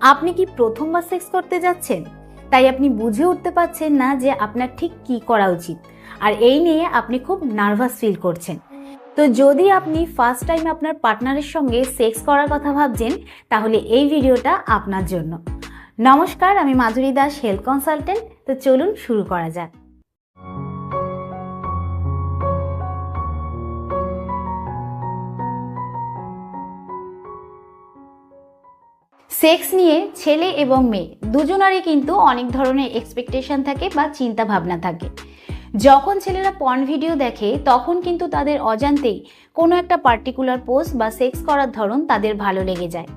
আপনি কি প্রথমবার সেক্স করতে যাচ্ছেন, তাই আপনি বুঝে উঠতে পারছেন না যে আপনার ঠিক কি করা উচিত, আর এই নিয়ে আপনি খুব নার্ভাস ফিল করছেন। তো যদি আপনি ফার্স্ট টাইম আপনার পার্টনারের সঙ্গে সেক্স করার কথা ভাবছেন, তাহলে এই ভিডিওটা আপনার জন্য। নমস্কার, আমি মাধুরী দাস, হেলথ কনসালটেন্ট। তো চলুন শুরু করা যাক। সেক্স নিয়ে ছেলে এবং মেয়ে দুজনারই কিন্তু অনেক ধরনের এক্সপেকটেশন থাকে বা চিন্তা ভাবনা থাকে। যখন ছেলেরা পর্ন ভিডিও দেখে তখন কিন্তু তাদের অজান্তেই কোনো একটা পার্টিকুলার পোজ বা সেক্স করার ধরন তাদের ভালো লেগে যায়।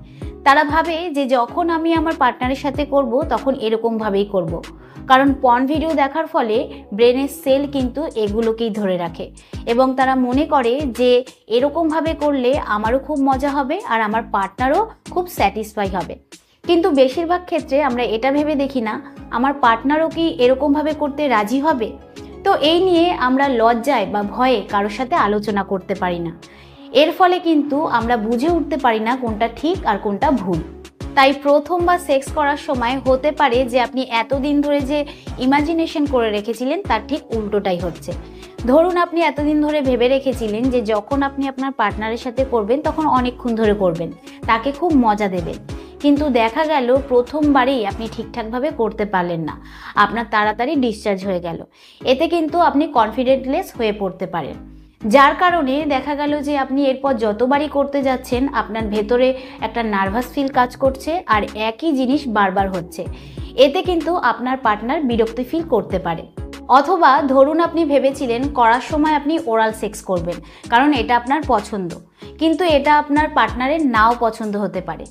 তারা ভাবে যে যখন আমি আমার পার্টনারের সাথে করব তখন এরকমভাবেই করব, কারণ পর্ন ভিডিও দেখার ফলে ব্রেনের সেল কিন্তু এগুলোকেই ধরে রাখে এবং তারা মনে করে যে এরকমভাবে করলে আমারও খুব মজা হবে আর আমার পার্টনারও খুব স্যাটিসফাই হবে। কিন্তু বেশিরভাগ ক্ষেত্রে আমরা এটা ভেবে দেখি না আমার পার্টনারও কি এরকমভাবে করতে রাজি হবে। তো এই নিয়ে আমরা লজ্জায় বা ভয়ে কারোর সাথে আলোচনা করতে পারি না। এর ফলে কিন্তু আমরা বুঝে উঠতে পারি না কোনটা ঠিক আর কোনটা ভুল। তাই প্রথমবার সেক্স করার সময় হতে পারে যে আপনি এতদিন ধরে যে ইমাজিনেশন করে রেখেছিলেন তার ঠিক উল্টোটাই হচ্ছে। ধরুন আপনি এতদিন ধরে ভেবে রেখেছিলেন যে যখন আপনি আপনার পার্টনারের সাথে করবেন তখন অনেকক্ষণ ধরে করবেন, তাকে খুব মজা দেবেন, কিন্তু দেখা গেল প্রথমবারেই আপনি ঠিকঠাকভাবে করতে পারলেন না, আপনার তাড়াতাড়ি ডিসচার্জ হয়ে গেল। এতে কিন্তু আপনি কনফিডেন্টলেস হয়ে পড়তে পারেন, যার কারণে দেখা গেল যে আপনি এরপর যতবারই করতে যাচ্ছেন আপনার ভেতরে একটা নার্ভাস ফিল কাজ করছে আর একই জিনিস বারবার হচ্ছে। এতে কিন্তু আপনার পার্টনার বিরক্তি ফিল করতে পারে। অথবা ধরুন আপনি ভেবেছিলেন করার সময় আপনি ওরাল সেক্স করবেন কারণ এটা আপনার পছন্দ, কিন্তু এটা আপনার পার্টনারের নাও পছন্দ হতে পারে।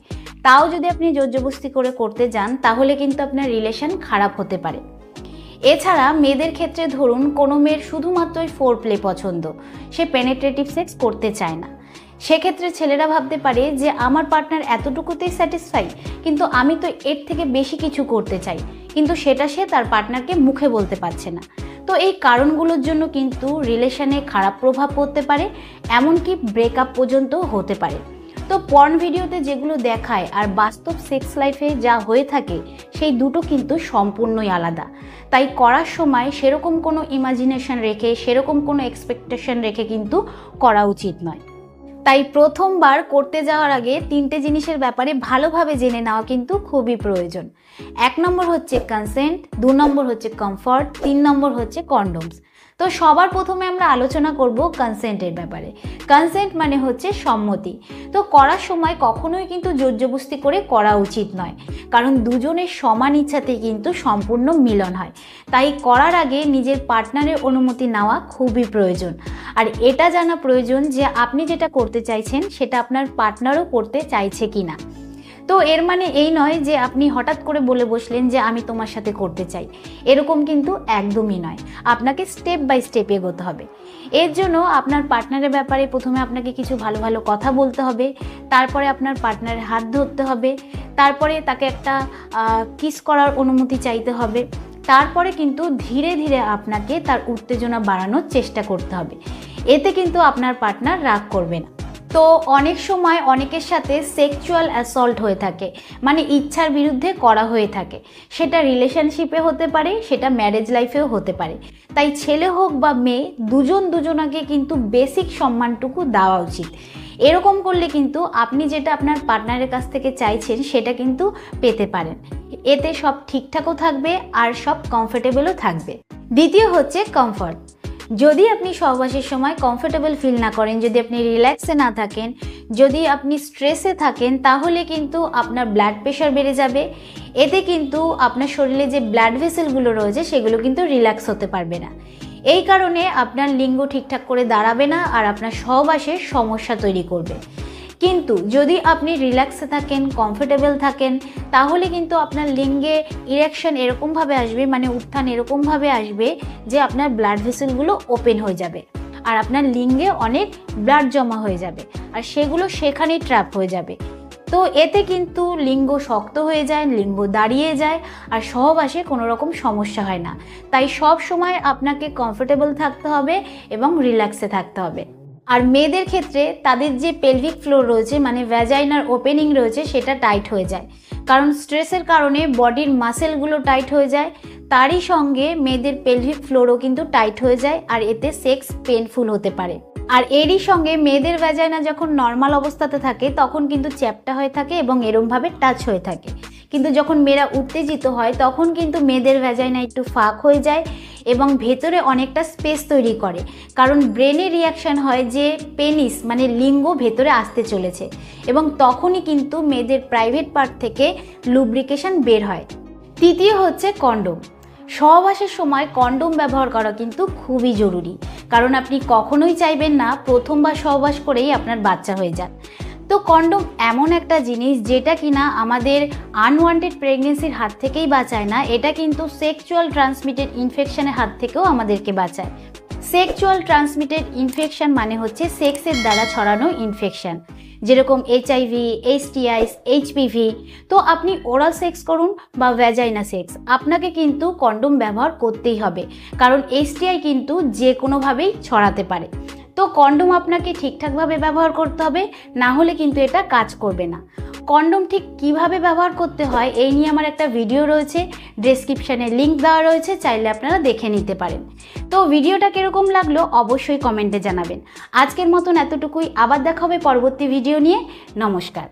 তাও যদি আপনি জোরজবস্তি করে করতে যান তাহলে কিন্তু আপনার রিলেশন খারাপ হতে পারে। এছাড়া মেয়েদের ক্ষেত্রে ধরুন কোনো মেয়ের শুধুমাত্রই ফোর প্লে পছন্দ, সে পেনেট্রেটিভ সেক্স করতে চায় না। সেক্ষেত্রে ছেলেরা ভাবতে পারে যে আমার পার্টনার এতটুকুতেই স্যাটিসফাই, কিন্তু আমি তো এর থেকে বেশি কিছু করতে চাই, কিন্তু সেটা সে তার পার্টনারকে মুখে বলতে পারছে না। তো এই কারণগুলোর জন্য কিন্তু রিলেশনে খারাপ প্রভাব পড়তে পারে, এমনকি ব্রেকআপ পর্যন্ত হতে পারে। তো পর্ন ভিডিওতে যেগুলো দেখায় আর বাস্তব সেক্স লাইফে যা হয়ে থাকে সেই দুটো কিন্তু সম্পূর্ণই আলাদা। তাই করার সময় সেরকম কোনো ইমাজিনেশন রেখে সেরকম কোনো এক্সপেকটেশন রেখে কিন্তু করা উচিত নয়। তাই প্রথমবার করতে যাওয়ার আগে তিনটে জিনিসের ব্যাপারে ভালোভাবে জেনে নেওয়া কিন্তু খুবই প্রয়োজন। 1 নম্বর হচ্ছে কনসেন্ট, 2 নম্বর হচ্ছে কমফর্ট, 3 নম্বর হচ্ছে কন্ডোমস। তো সবার প্রথমে আমরা আলোচনা করব কনসেন্টের ব্যাপারে। কনসেন্ট মানে হচ্ছে সম্মতি। তো করার সময় কখনোই কিন্তু জোরজবস্তি করে করা উচিত নয়, কারণ দুজনের সমান ইচ্ছাতে কিন্তু সম্পূর্ণ মিলন হয়। তাই করার আগে নিজের পার্টনারের অনুমতি নেওয়া খুবই প্রয়োজন, আর এটা জানা প্রয়োজন যে আপনি যেটা করতে চাইছেন সেটা আপনার পার্টনারও করতে চাইছে কিনা। তো এর মানে এই নয় যে আপনি হঠাৎ করে বলে বসলেন যে আমি তোমার সাথে করতে চাই, এরকম কিন্তু একদমই নয়। আপনাকে স্টেপ বাই স্টেপ এগোতে হবে। এর জন্য আপনার পার্টনারের ব্যাপারে প্রথমে আপনাকে কিছু ভালো ভালো কথা বলতে হবে, তারপরে আপনার পার্টনারের হাত ধরতে হবে, তারপরে তাকে একটা কিস করার অনুমতি চাইতে হবে, তারপরে কিন্তু ধীরে ধীরে আপনাকে তার উত্তেজনা বাড়ানোর চেষ্টা করতে হবে। এতে কিন্তু আপনার পার্টনার রাগ করবে না। তো অনেক সময় অনেকের সাথে সেক্সুয়াল অ্যাসল্ট হয়ে থাকে, মানে ইচ্ছার বিরুদ্ধে করা হয়ে থাকে। সেটা রিলেশনশিপে হতে পারে, সেটা ম্যারেজ লাইফেও হতে পারে। তাই ছেলে হোক বা মেয়ে, দুজনাকে কিন্তু বেসিক সম্মানটুকু দেওয়া উচিত। এরকম করলে কিন্তু আপনি যেটা আপনার পার্টনারের কাছ থেকে চাইছেন সেটা কিন্তু পেতে পারেন। এতে সব ঠিকঠাকও থাকবে আর সব কমফোর্টেবলও থাকবে। দ্বিতীয় হচ্ছে কমফর্ট। যদি আপনি সহবাসের সময় কমফোর্টেবল ফিল না করেন, যদি আপনি রিল্যাক্সে না থাকেন, যদি আপনি স্ট্রেসে থাকেন, তাহলে কিন্তু আপনার ব্লাড প্রেশার বেড়ে যাবে। এতে কিন্তু আপনার শরীরে যে ব্লাড ভেসেলগুলো রয়েছে সেগুলো কিন্তু রিল্যাক্স হতে পারবে না। এই কারণে আপনার লিঙ্গ ঠিকঠাক করে দাঁড়াবে না আর আপনার সহবাসের সমস্যা তৈরি করবে। কিন্তু যদি আপনি রিল্যাক্সে থাকেন, কমফোর্টেবল থাকেন, তাহলে কিন্তু আপনার লিঙ্গে ইরেকশন এরকমভাবে আসবে, মানে উত্থান এরকমভাবে আসবে যে আপনার ব্লাড ভেসেলগুলো ওপেন হয়ে যাবে আর আপনার লিঙ্গে অনেক ব্লাড জমা হয়ে যাবে আর সেগুলো সেখানেই ট্র্যাপ হয়ে যাবে। তো এতে কিন্তু লিঙ্গ শক্ত হয়ে যায়, লিঙ্গ দাঁড়িয়ে যায় আর সহবাসে কোনো রকম সমস্যা হয় না। তাই সব সময় আপনাকে কমফোর্টেবল থাকতে হবে এবং রিল্যাক্সে থাকতে হবে। আর মেয়েদের ক্ষেত্রে তাদের যে পেলভিক ফ্লোর রয়েছে মানে ভ্যাজাইনার ওপেনিং রয়েছে সেটা টাইট হয়ে যায়, কারণ স্ট্রেসের কারণে বডির মাসেলগুলো টাইট হয়ে যায়। তারই সঙ্গে মেয়েদের পেলভিক ফ্লোরও কিন্তু টাইট হয়ে যায়, আর এতে সেক্স পেনফুল হতে পারে। আর এরই সঙ্গে মেয়েদের ভ্যাজাইনা যখন নর্মাল অবস্থাতে থাকে তখন কিন্তু চ্যাপ্টা হয়ে থাকে এবং এরমভাবে টাচ হয়ে থাকে, কিন্তু যখন মেয়েরা উত্তেজিত হয় তখন কিন্তু মেয়েদের ভ্যাজাইনা একটু ফাঁক হয়ে যায় এবং ভেতরে অনেকটা স্পেস তৈরি করে, কারণ ব্রেনের রিয়াকশান হয় যে পেনিস মানে লিঙ্গ ভেতরে আসতে চলেছে, এবং তখনই কিন্তু মেয়েদের প্রাইভেট পার্ট থেকে লুব্রিকেশন বের হয়। তৃতীয় হচ্ছে কন্ডোম। সহবাসের সময় কন্ডোম ব্যবহার করা কিন্তু খুবই জরুরি, কারণ আপনি কখনোই চাইবেন না প্রথমবার সহবাস করেই আপনার বাচ্চা হয়ে যাক। তো কন্ডোম এমন একটা জিনিস যেটা কিনা আমাদের আনওয়ান্টেড প্রেগনেন্সির হাত থেকেই বাঁচায় না, এটা কিন্তু সেক্সুয়াল ট্রান্সমিটেড ইনফেকশনের হাত থেকেও আমাদেরকে বাঁচায়। সেক্সুয়াল ট্রান্সমিটেড ইনফেকশন মানে হচ্ছে সেক্সের দ্বারা ছড়ানো ইনফেকশন, যেরকম HIV, STIs, HPV। তো আপনি ওরাল সেক্স করুন বা ভ্যাজাইনা সেক্স, আপনাকে কিন্তু কন্ডোম ব্যবহার করতেই হবে, কারণ STI কিন্তু যে কোনোভাবেই ছড়াতে পারে। তো কন্ডোম আপনাকে ঠিকঠাকভাবে ব্যবহার করতে হবে, না হলে কিন্তু এটা কাজ করবে না। কন্ডোম ঠিক কিভাবে ব্যবহার করতে হয় এই নিয়ে আমার একটা ভিডিও রয়েছে, ডেসক্রিপশানে লিঙ্ক দেওয়া রয়েছে, চাইলে আপনারা দেখে নিতে পারেন। তো ভিডিওটা কীরকম লাগলো অবশ্যই কমেন্টে জানাবেন। আজকের মতন এতটুকুই, আবার দেখা হবে পরবর্তী ভিডিও নিয়ে। নমস্কার।